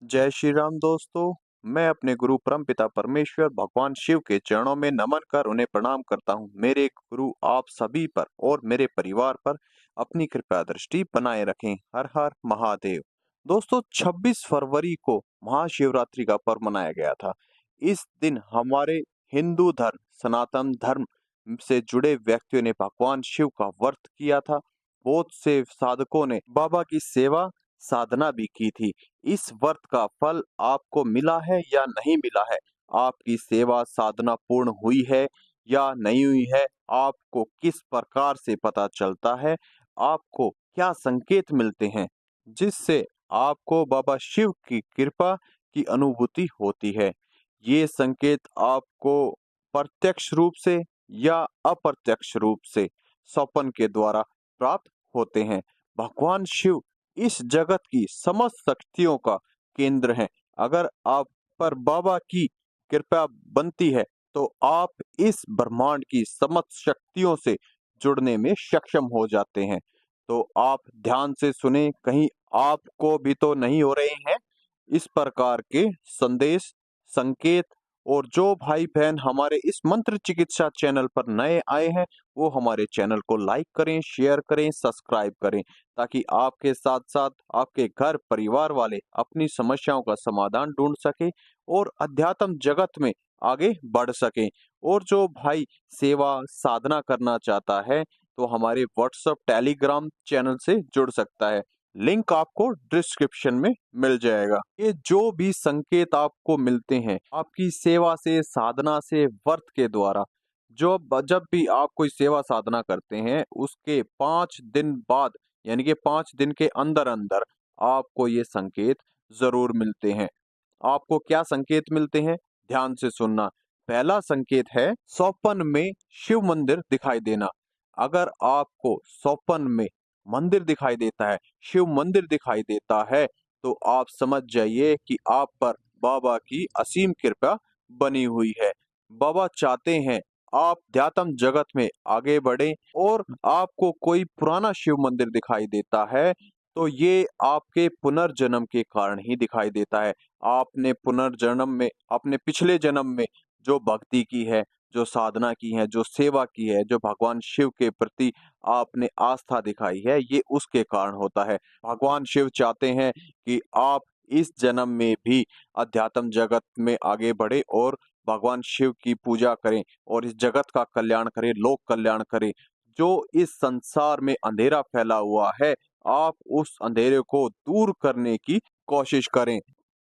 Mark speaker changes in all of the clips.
Speaker 1: जय श्री राम दोस्तों। मैं अपने गुरु परमपिता परमेश्वर भगवान शिव के चरणों में नमन कर उन्हें प्रणाम करता हूँ। मेरे गुरु आप सभी पर और मेरे परिवार पर अपनी कृपा दृष्टि बनाए रखें। हर हर महादेव। दोस्तों, 26 फरवरी को महाशिवरात्रि का पर्व मनाया गया था। इस दिन हमारे हिंदू धर्म, सनातन धर्म से जुड़े व्यक्तियों ने भगवान शिव का व्रत किया था। बहुत से साधकों ने बाबा की सेवा साधना भी की थी। इस व्रत का फल आपको मिला है या नहीं मिला है? आपकी सेवा साधना पूर्ण हुई है या नहीं हुई है? आपको किस प्रकार से पता चलता है? आपको क्या संकेत मिलते हैं जिससे आपको बाबा शिव की कृपा की अनुभूति होती है? ये संकेत आपको प्रत्यक्ष रूप से या अप्रत्यक्ष रूप से स्वप्न के द्वारा प्राप्त होते हैं। भगवान शिव इस जगत की समस्त शक्तियों का केंद्र है। अगर आप पर बाबा की कृपा बनती है तो आप इस ब्रह्मांड की समस्त शक्तियों से जुड़ने में सक्षम हो जाते हैं। तो आप ध्यान से सुने, कहीं आपको भी तो नहीं हो रहे हैं इस प्रकार के संदेश, संकेत। और जो भाई बहन हमारे इस मंत्र चिकित्सा चैनल पर नए आए हैं, वो हमारे चैनल को लाइक करें, शेयर करें, सब्सक्राइब करें, ताकि आपके साथ साथ आपके घर परिवार वाले अपनी समस्याओं का समाधान ढूंढ सके और अध्यात्म जगत में आगे बढ़ सकें। और जो भाई सेवा साधना करना चाहता है तो हमारे व्हाट्सएप टेलीग्राम चैनल से जुड़ सकता है। लिंक आपको डिस्क्रिप्शन में मिल जाएगा। ये जो भी संकेत आपको मिलते हैं आपकी सेवा से, साधना से, व्रत के द्वारा, जो जब भी आप कोई सेवा साधना करते हैं उसके 5 दिन बाद, यानी कि 5 दिन के अंदर अंदर आपको ये संकेत जरूर मिलते हैं। आपको क्या संकेत मिलते हैं? ध्यान से सुनना। पहला संकेत है स्वप्न में शिव मंदिर दिखाई देना। अगर आपको स्वप्न में मंदिर दिखाई देता है, शिव मंदिर दिखाई देता है, तो आप समझ जाइए कि आप पर बाबा की असीम कृपा बनी हुई है। बाबा चाहते हैं आप अध्यात्म जगत में आगे बढ़ें। और आपको कोई पुराना शिव मंदिर दिखाई देता है तो ये आपके पुनर्जन्म के कारण ही दिखाई देता है। आपने पुनर्जन्म में, अपने पिछले जन्म में जो भक्ति की है, जो साधना की है, जो सेवा की है, जो भगवान शिव के प्रति आपने आस्था दिखाई है, ये उसके कारण होता है। भगवान शिव चाहते हैं कि आप इस जन्म में भी अध्यात्म जगत में आगे बढ़े और भगवान शिव की पूजा करें और इस जगत का कल्याण करें, लोक कल्याण करें। जो इस संसार में अंधेरा फैला हुआ है, आप उस अंधेरे को दूर करने की कोशिश करें।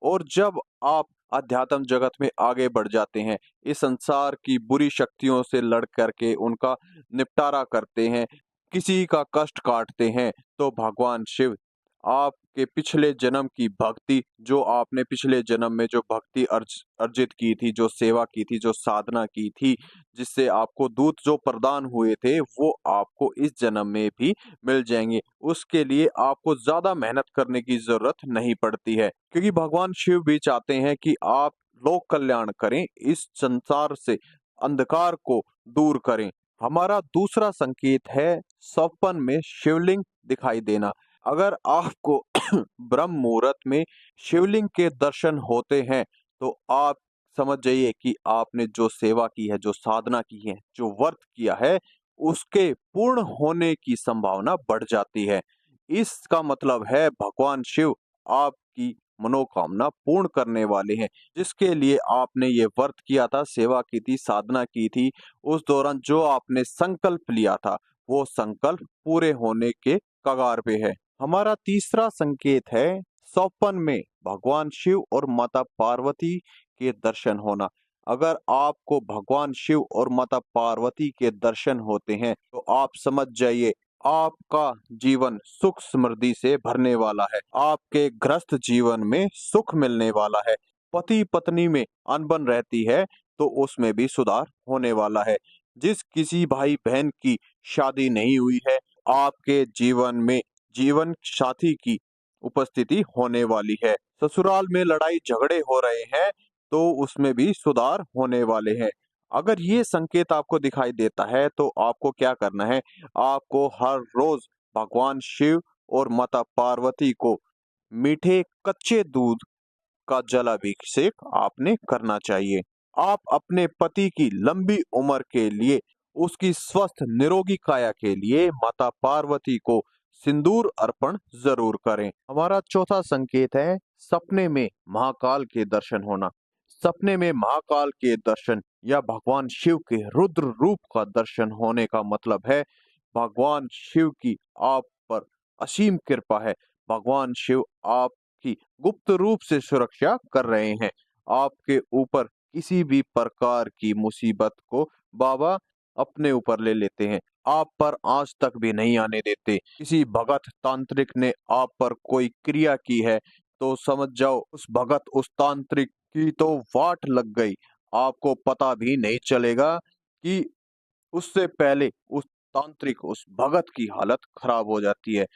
Speaker 1: और जब आप अध्यात्म जगत में आगे बढ़ जाते हैं, इस संसार की बुरी शक्तियों से लड़ करके उनका निपटारा करते हैं, किसी का कष्ट काटते हैं, तो भगवान शिव आपके पिछले जन्म की भक्ति, जो आपने पिछले जन्म में जो भक्ति अर्जित की थी, जो सेवा की थी, जो साधना की थी, जिससे आपको दूत जो प्रदान हुए थे, वो आपको इस जन्म में भी मिल जाएंगे। उसके लिए आपको ज्यादा मेहनत करने की जरूरत नहीं पड़ती है, क्योंकि भगवान शिव भी चाहते हैं कि आप लोक कल्याण करें, इस संसार से अंधकार को दूर करें। हमारा दूसरा संकेत है स्वप्न में शिवलिंग दिखाई देना। अगर आपको ब्रह्म मुहूर्त में शिवलिंग के दर्शन होते हैं तो आप समझ जाइए कि आपने जो सेवा की है, जो साधना की है, जो व्रत किया है, उसके पूर्ण होने की संभावना बढ़ जाती है। इसका मतलब है भगवान शिव आपकी मनोकामना पूर्ण करने वाले हैं। जिसके लिए आपने ये व्रत किया था, सेवा की थी, साधना की थी, उस दौरान जो आपने संकल्प लिया था, वो संकल्प पूरे होने के कगार पे है। हमारा तीसरा संकेत है स्वप्न में भगवान शिव और माता पार्वती के दर्शन होना। अगर आपको भगवान शिव और माता पार्वती के दर्शन होते हैं तो आप समझ जाइए आपका जीवन सुख समृद्धि से भरने वाला है। आपके गृहस्थ जीवन में सुख मिलने वाला है। पति पत्नी में अनबन रहती है तो उसमें भी सुधार होने वाला है। जिस किसी भाई बहन की शादी नहीं हुई है, आपके जीवन में जीवन साथी की उपस्थिति होने वाली है। ससुराल में लड़ाई झगड़े हो रहे हैं तो उसमें भी सुधार होने वाले हैं। अगर ये संकेत आपको दिखाई देता है तो आपको क्या करना है? आपको हर रोज भगवान शिव और माता पार्वती को मीठे कच्चे दूध का जलाभिषेक आपने करना चाहिए। आप अपने पति की लंबी उम्र के लिए, उसकी स्वस्थ निरोगी काया के लिए माता पार्वती को सिंदूर अर्पण जरूर करें। हमारा चौथा संकेत है सपने में महाकाल के दर्शन होना। सपने में महाकाल के दर्शन या भगवान शिव के रुद्र रूप का दर्शन होने का मतलब है भगवान शिव की आप पर असीम कृपा है। भगवान शिव आपकी गुप्त रूप से सुरक्षा कर रहे हैं। आपके ऊपर किसी भी प्रकार की मुसीबत को बाबा अपने ऊपर ले लेते हैं। आप पर आज तक भी नहीं आने देते। किसी भगत तांत्रिक ने आप पर कोई क्रिया की है तो समझ जाओ उस भगत उस तांत्रिक की तो वाट लग गई। आपको पता भी नहीं चलेगा कि उससे पहले उस तांत्रिक उस भगत की हालत खराब हो जाती है।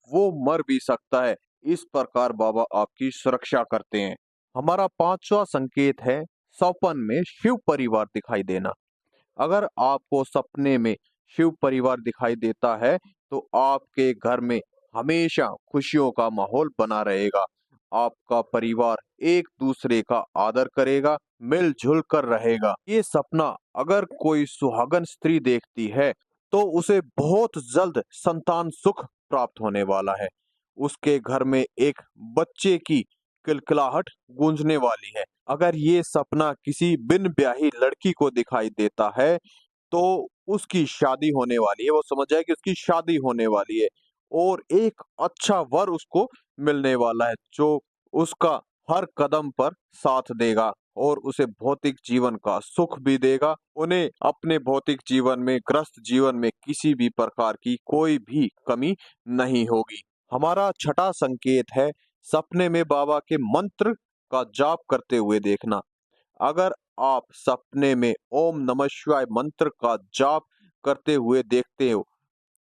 Speaker 1: वो मर भी सकता है। इस प्रकार बाबा आपकी सुरक्षा करते हैं। हमारा पांचवा संकेत है सपन में शिव परिवार दिखाई देना। अगर आपको सपने में शिव परिवार दिखाई देता है तो आपके घर में हमेशा खुशियों का माहौल बना रहेगा। आपका परिवार एक दूसरे का आदर करेगा, मिलजुल कर रहेगा। ये सपना अगर कोई सुहागन स्त्री देखती है तो उसे बहुत जल्द संतान सुख प्राप्त होने वाला है। उसके घर में एक बच्चे की किलकिलाहट गूंजने वाली है। अगर ये सपना किसी बिन ब्याही लड़की को दिखाई देता है तो उसकी शादी होने वाली है। वो समझ जाए कि उसकी शादी होने वाली है और एक अच्छा वर उसको मिलने वाला है जो उसका हर कदम पर साथ देगा और उसे भौतिक जीवन का सुख भी देगा। उन्हें अपने भौतिक जीवन में ग्रस्त जीवन में किसी भी प्रकार की कोई भी कमी नहीं होगी। हमारा छठा संकेत है सपने में बाबा के मंत्र का जाप करते हुए देखना। अगर आप सपने में ओम नमः शिवाय मंत्र का जाप करते हुए देखते हो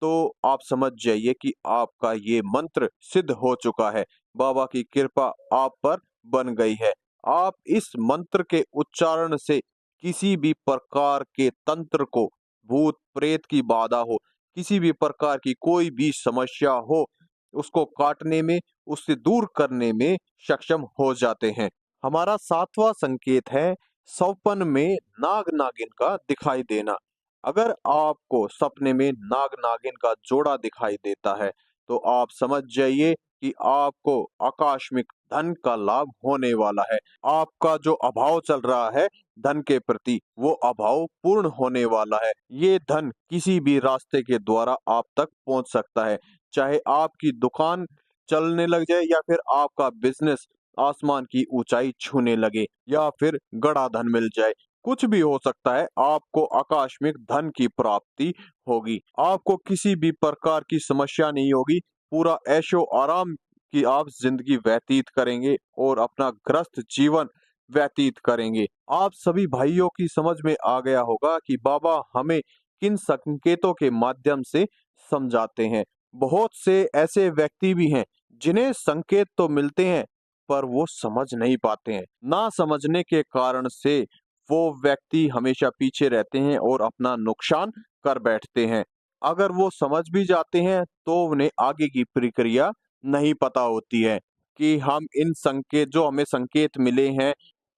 Speaker 1: तो आप समझ जाइए कि आपका ये मंत्र सिद्ध हो चुका है। बाबा की कृपा आप पर बन गई है। आप इस मंत्र के उच्चारण से किसी भी प्रकार के तंत्र को, भूत प्रेत की बाधा हो, किसी भी प्रकार की कोई भी समस्या हो, उसको काटने में, उससे दूर करने में सक्षम हो जाते हैं। हमारा सातवां संकेत है स्वप्न में नाग नागिन का दिखाई देना। अगर आपको सपने में नाग नागिन का जोड़ा दिखाई देता है तो आप समझ जाइए कि आपको आकस्मिक धन का लाभ होने वाला है। आपका जो अभाव चल रहा है धन के प्रति वो अभाव पूर्ण होने वाला है। ये धन किसी भी रास्ते के द्वारा आप तक पहुंच सकता है। चाहे आपकी दुकान चलने लग जाए या फिर आपका बिजनेस आसमान की ऊंचाई छूने लगे या फिर गड़ा धन मिल जाए। कुछ भी हो सकता है। आपको आकस्मिक धन की प्राप्ति होगी। आपको किसी भी प्रकार की समस्या नहीं होगी। पूरा ऐशो आराम की आप जिंदगी व्यतीत करेंगे और अपना ग्रस्त जीवन व्यतीत करेंगे। आप सभी भाइयों की समझ में आ गया होगा कि बाबा हमें किन संकेतों के माध्यम से समझाते हैं। बहुत से ऐसे व्यक्ति भी हैं जिन्हें संकेत तो मिलते हैं पर वो समझ नहीं पाते हैं। ना समझने के कारण से वो व्यक्ति हमेशा पीछे रहते हैं और अपना नुकसान कर बैठते हैं। अगर वो समझ भी जाते हैं तो उन्हें आगे की प्रक्रिया नहीं पता होती है कि हम इन संकेत जो हमें संकेत मिले हैं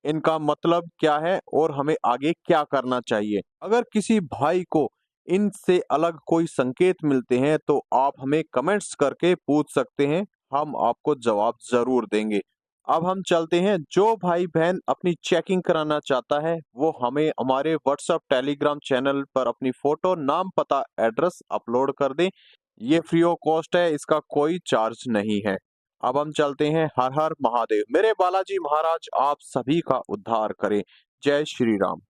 Speaker 1: इनका मतलब क्या है और हमें आगे क्या करना चाहिए। अगर किसी भाई को इनसे अलग कोई संकेत मिलते हैं तो आप हमें कमेंट्स करके पूछ सकते हैं। हम आपको जवाब जरूर देंगे। अब हम चलते हैं। जो भाई बहन अपनी चेकिंग कराना चाहता है वो हमें हमारे व्हाट्सएप टेलीग्राम चैनल पर अपनी फोटो, नाम, पता, एड्रेस अपलोड कर दे। ये फ्री ऑफ कॉस्ट है, इसका कोई चार्ज नहीं है। अब हम चलते हैं। हर हर महादेव। मेरे बालाजी महाराज आप सभी का उद्धार करें। जय श्री राम।